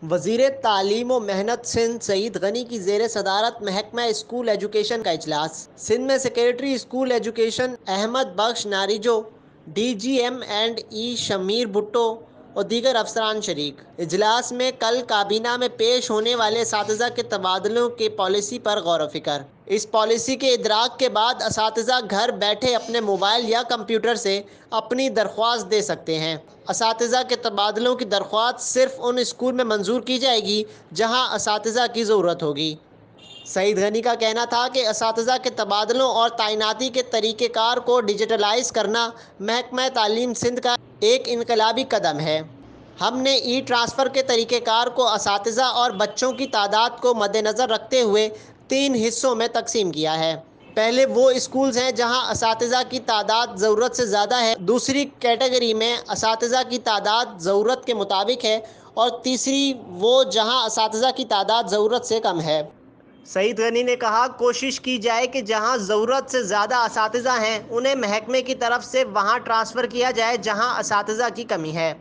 وزیر تعلیم و محنت سندھ سعید غنی کی زیر صدارت محکمہ اسکول ایجوکیشن کا اجلاس۔ سندھ میں secretary school education Ahmed Bakhsh Narejo, D G M and E Shamir Bhutto اور دیگر افسران شریک۔ اجلاس میں کل کابینہ میں پیش ہونے والے اساتذہ کے تبادلوں کی پالیسی پر غور و فکر۔ اس پالیسی کے ادراک کے بعد اساتذہ گھر بیٹھے اپنے موبائل یا کمپیوٹر سے اپنی درخواست دے سکتے ہیں۔ اساتذہ کے تبادلوں کی درخواست صرف ان اسکول میں منظور کی جائے گی جہاں اساتذہ کی ضرورت ہوگی۔ سعید غنی کا کہنا تھا کہ اساتذہ کے تبادلوں اور تعیناتی کے طریقہ کار کو ڈیجیٹلائز کرنا محکمہ تعلیم سندھ کا ایک انقلابی قدم ہے۔ ہم نے ای ٹرانسفر کے طریقہ کار کو اساتذہ اور بچوں کی تعداد کو مد نظر رکھتے ہوئے 3 حصوں میں تقسیم کیا ہے۔ پہلے وہ اسکولز ہیں جہاں اساتذہ کی تعداد ضرورت سے زیادہ ہے، دوسری کیٹیگری میں اساتذہ کی تعداد ضرورت کے مطابق ہے اور تیسری وہ جہاں اساتذہ کی تعداد ضرورت سے کم ہے۔ سعید غنی نے کہا، کوشش کی جائے کہ جہاں ضرورت سے زیادہ اساتذہ ہیں انہیں محکمے کی طرف سے وہاں ٹرانسفر کیا جائے جہاں اساتذہ کی کمی ہے۔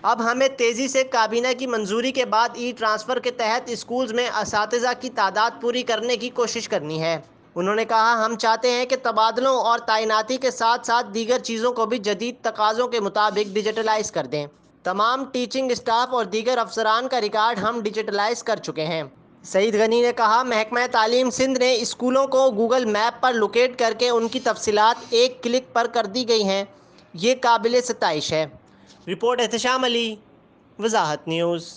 اب ہمیں تیزی سے کابینہ کی منظوری کے بعد ای ٹرانسفر کے تحت اسکولز میں اساتذہ کی تعداد پوری کرنے کی کوشش کرنی ہے۔ انہوں نے کہا، ہم چاہتے ہیں کہ تبادلوں اور تعیناتی کے ساتھ ساتھ دیگر چیزوں کو بھی جدید تقاضوں کے مطابق ڈیجیٹلائز کر دیں۔ تمام ٹیچنگ اسٹاف اور دیگر افسران کا ریکارڈ ہم ڈیجیٹلائز کر چکے ہیں۔ سعید غنی نے کہا، محکمہ تعلیم سندھ نے اسکولوں کو گوگل میپ پر لوکیٹ کر کے ان کی تفصیلات ایک کلک پر کر دی گئی ہیں، یہ قابل ستائش ہے۔ رپورٹ احتشام علی، وضاحت نیوز۔